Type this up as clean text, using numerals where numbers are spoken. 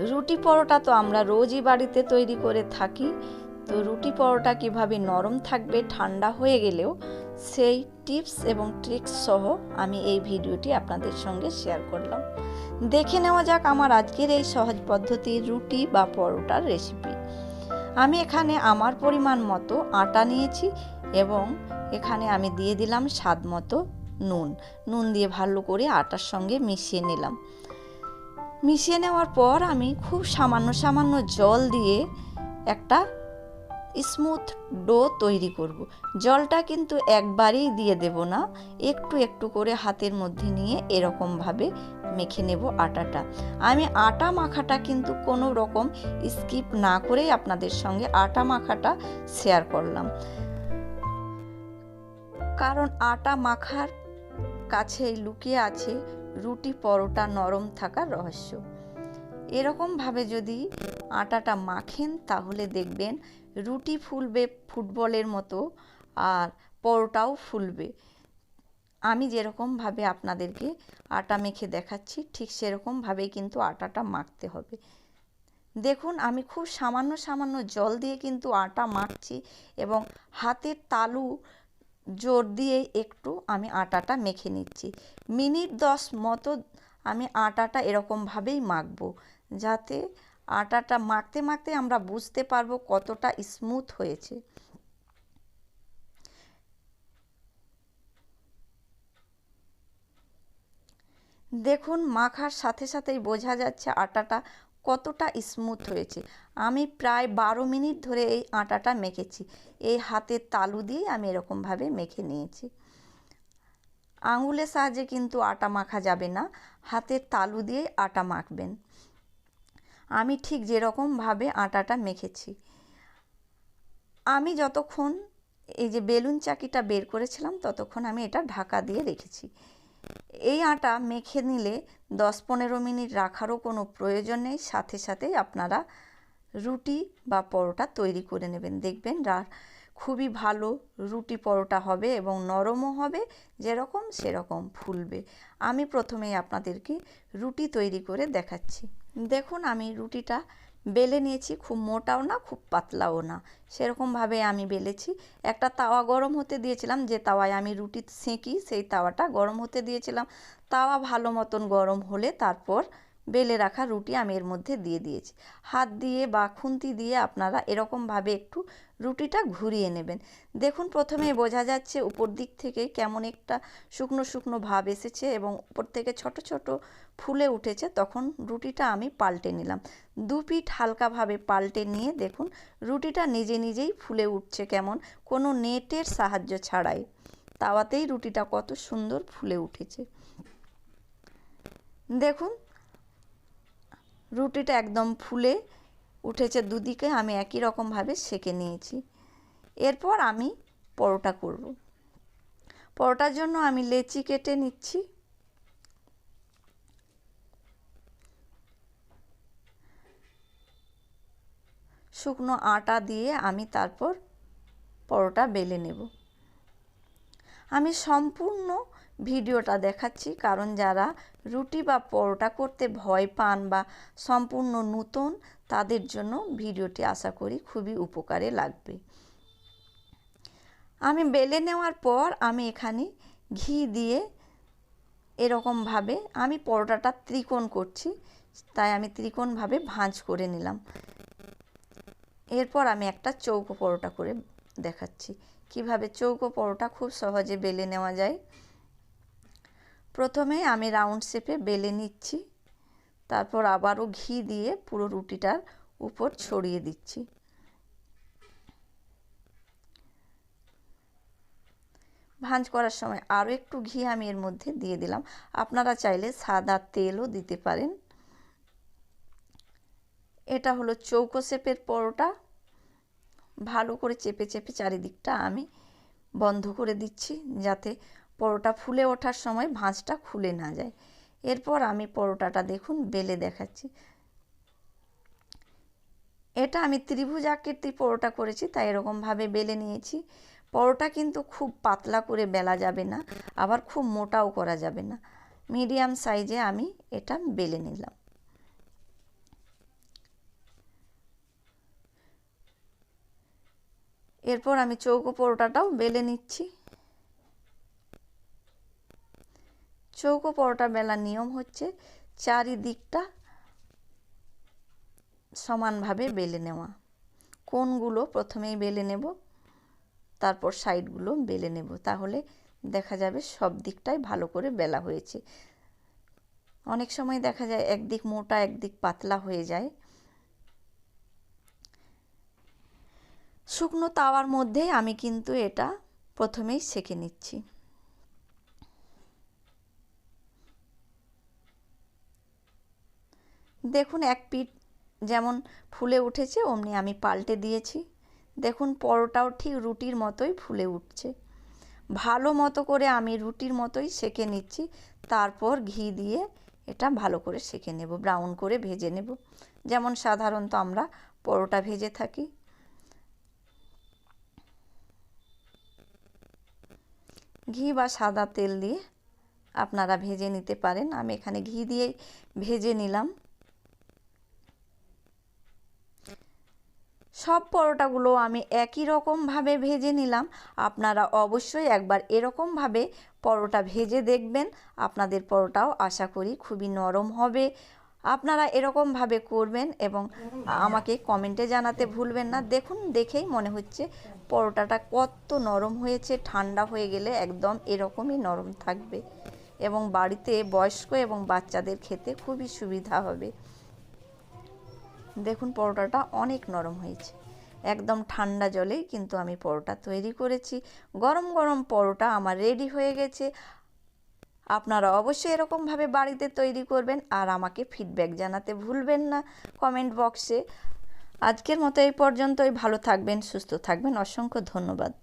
রুটি পরোটা তো আমরা রোজই বাড়িতে তৈরি করে থাকি। তো রুটি পরোটা কিভাবে নরম থাকবে ঠান্ডা হয়ে গেলেও, সেই টিপস এবং ট্রিক্স সহ আমি এই ভিডিওটি আপনাদের সঙ্গে শেয়ার করলাম। দেখে নেওয়া যাক আমার আজকের এই সহজ পদ্ধতির রুটি বা পরোটার রেসিপি। আমি এখানে আমার পরিমাণ মতো আটা নিয়েছি এবং এখানে আমি দিয়ে দিলাম স্বাদ মতো নুন দিয়ে ভালো করে আটার সঙ্গে মিশিয়ে নিলাম। মিশিয়ে নেওয়ার পর আমি খুব সামান্য জল দিয়ে একটা স্মুথ ডো তৈরি করব। জলটা কিন্তু একবারেই দিয়ে দেব না, একটু একটু করে হাতের মধ্যে নিয়ে এরকমভাবে মেখে নেব আটাটা। আমি আটা মাখাটা কিন্তু কোনো রকম স্কিপ না করেই আপনাদের সঙ্গে আটা মাখাটা শেয়ার করলাম, কারণ আটা মাখার কাছেই লুকিয়ে আছে রুটি পরোটা নরম থাকার রহস্য। এরকমভাবে যদি আটাটা মাখেন তাহলে দেখবেন রুটি ফুলবে ফুটবলের মতো, আর পরোটাও ফুলবে। আমি যেরকমভাবে আপনাদেরকে আটা মেখে দেখাচ্ছি ঠিক সেরকমভাবেই কিন্তু আটাটা মাখতে হবে। দেখুন আমি খুব সামান্য জল দিয়ে কিন্তু আটা মাখছি এবং হাতের তালু জোর দিয়ে একটু আমি আটাটা মেখে নিচ্ছি। মিনিট 10 মতো আমি আটাটা এরকমভাবেই মাখবো, যাতে আটাটা মাখতে মাখতে আমরা বুঝতে পারবো কতটা স্মুথ হয়েছে। দেখুন মাখার সাথে সাথেই বোঝা যাচ্ছে আটাটা কতটা স্মুথ হয়েছে। আমি প্রায় 12 মিনিট ধরে এই আটাটা মেখেছি। এই হাতের তালু দিয়ে আমি এরকমভাবে মেখে নিয়েছি। আঙুলের সাহায্যে কিন্তু আটা মাখা যাবে না, হাতের তালু দিয়ে আটা মাখবেন। আমি ঠিক যেরকমভাবে আটাটা মেখেছি, আমি যতক্ষণ এই যে বেলুন চাকিটা বের করেছিলাম ততক্ষণ আমি এটা ঢাকা দিয়ে রেখেছি। এই আটা মেখে নিলে 10-15 মিনিট রাখারও কোনো প্রয়োজন নেই, সাথে সাথেই আপনারা রুটি বা পরোটা তৈরি করে নেবেন। দেখবেন খুবই ভালো রুটি পরোটা হবে এবং নরমও হবে, যেরকম সেরকম ফুলবে। আমি প্রথমেই আপনাদেরকে রুটি তৈরি করে দেখাচ্ছি। দেখুন আমি রুটিটা বেলে নিয়েছি, খুব মোটাও না খুব পাতলাও না, সেরকমভাবে আমি বেলেছি। একটা তাওয়া গরম হতে দিয়েছিলাম, যে তাওয়ায় আমি রুটি সেঁকি সেই তাওয়াটা গরম হতে দিয়েছিলাম। তাওয়া ভালো মতন গরম হলে তারপর বেলে রাখা রুটি আমি এর মধ্যে দিয়ে দিয়েছি। হাত দিয়ে বা খুন্তি দিয়ে আপনারা এরকমভাবে একটু রুটিটা ঘুরিয়ে নেবেন। দেখুন প্রথমে বোঝা যাচ্ছে উপর দিক থেকে কেমন একটা শুকনো শুকনো ভাব এসেছে এবং উপর থেকে ছোট ছোট ফুলে উঠেছে। তখন রুটিটা আমি পাল্টে নিলাম। দু পিঠ হালকাভাবে পাল্টে নিয়ে দেখুন রুটিটা নিজে নিজেই ফুলে উঠছে, কেমন কোনো নেটের সাহায্য ছাড়াই। তাওয়াতেই রুটিটা কত সুন্দর ফুলে উঠেছে। দেখুন রুটিটা একদম ফুলে উঠেছে, দুদিকে আমি একই রকমভাবে সেঁকে নিয়েছি। এরপর আমি পরোটা করব। পরোটার জন্য আমি লেচি কেটে নিচ্ছি। শুকনো আটা দিয়ে আমি তারপর পরোটা বেলে নেব। আমি সম্পূর্ণ ভিডিওটা দেখাচ্ছি, কারণ যারা রুটি বা পরোটা করতে ভয় পান বা সম্পূর্ণ নতুন, তাদের জন্য ভিডিওটি আশা করি খুবই উপকারে লাগবে। আমি বেলে নেওয়ার পর আমি এখানে ঘি দিয়ে এরকমভাবে আমি পরোটাটা ত্রিকোণ করছি, তাই আমি ত্রিকোণভাবে ভাঁজ করে নিলাম। এরপর আমি একটা চৌকো পরোটা করে দেখাচ্ছি কিভাবে চৌকো পরোটা খুব সহজে বেলে নেওয়া যায়। প্রথমে আমি রাউন্ড শেপে বেলে নিচ্ছি, তারপর আবারও ঘি দিয়ে পুরো রুটিটার উপর ছড়িয়ে দিচ্ছি। ভাঁজ করার সময় আরও একটু ঘি আমি এর মধ্যে দিয়ে দিলাম। আপনারা চাইলে সাদা তেলও দিতে পারেন। এটা হলো চৌকো শেপের পরোটা। ভালো করে চেপে চেপে চারিদিকটা আমি বন্ধ করে দিচ্ছি, যাতে পরোটা ফুলে ওঠার সময় ভাঁজটা খুলে না যায়। এরপর আমি পরোটাটা দেখুন বেলে দেখাচ্ছি। এটা আমি ত্রিভুজ আকৃতির পরোটা করেছি, তাই এরকমভাবে বেলে নিয়েছি। পরোটা কিন্তু খুব পাতলা করে বেলা যাবে না, আবার খুব মোটাও করা যাবে না, মিডিয়াম সাইজে আমি এটা বেলে নিলাম। এরপর আমি চৌকো পরোটাটাও বেলে নিচ্ছি। চৌকো পরোটা বেলার নিয়ম হচ্ছে চারিদিকটা সমানভাবে বেলে নেওয়া। কোণগুলো প্রথমেই বেলে নেব, তারপর সাইডগুলো বেলে নেব, তাহলে দেখা যাবে সব দিকটাই ভালো করে বেলা হয়েছে। অনেক সময় দেখা যায় একদিক মোটা একদিক পাতলা হয়ে যায়। শুকনো তাওয়ার মধ্যেই আমি কিন্তু এটা প্রথমেই সেঁকে নিচ্ছি। দেখুন এক পিঠ যেমন ফুলে উঠেছে অমনি আমি পাল্টে দিয়েছি। দেখুন পরোটাও ঠিক রুটির মতোই ফুলে উঠছে। ভালো মতো করে আমি রুটির মতোই সেঁকে নিচ্ছি। তারপর ঘি দিয়ে এটা ভালো করে সেঁকে নেব, ব্রাউন করে ভেজে নেব, যেমন সাধারণত আমরা পরোটা ভেজে থাকি। ঘি বা সাদা তেল দিয়ে আপনারা ভেজে নিতে পারেন। আমি এখানে ঘি দিয়েই ভেজে নিলাম। সব পরোটাগুলো আমি একই রকমভাবে ভেজে নিলাম। আপনারা অবশ্যই একবার এরকমভাবে পরোটা ভেজে দেখবেন। আপনাদের পরোটাও আশা করি খুবই নরম হবে। আপনারা এরকমভাবে করবেন এবং আমাকে কমেন্টে জানাতে ভুলবেন না। দেখুন, দেখেই মনে হচ্ছে পরোটাটা কত নরম হয়েছে। ঠান্ডা হয়ে গেলে একদম এরকমই নরম থাকবে এবং বাড়িতে বয়স্ক এবং বাচ্চাদের খেতে খুবই সুবিধা হবে। দেখুন পরোটাটা অনেক নরম হয়েছে। একদম ঠান্ডা জলেই কিন্তু আমি পরোটা তৈরি করেছি। গরম গরম পরোটা আমার রেডি হয়ে গেছে। আপনারা অবশ্যই এরকমভাবে বাড়িতে তৈরি করবেন আর আমাকে ফিডব্যাক জানাতে ভুলবেন না কমেন্ট বক্সে। আজকের মতো এই পর্যন্তই। ভালো থাকবেন, সুস্থ থাকবেন। অসংখ্য ধন্যবাদ।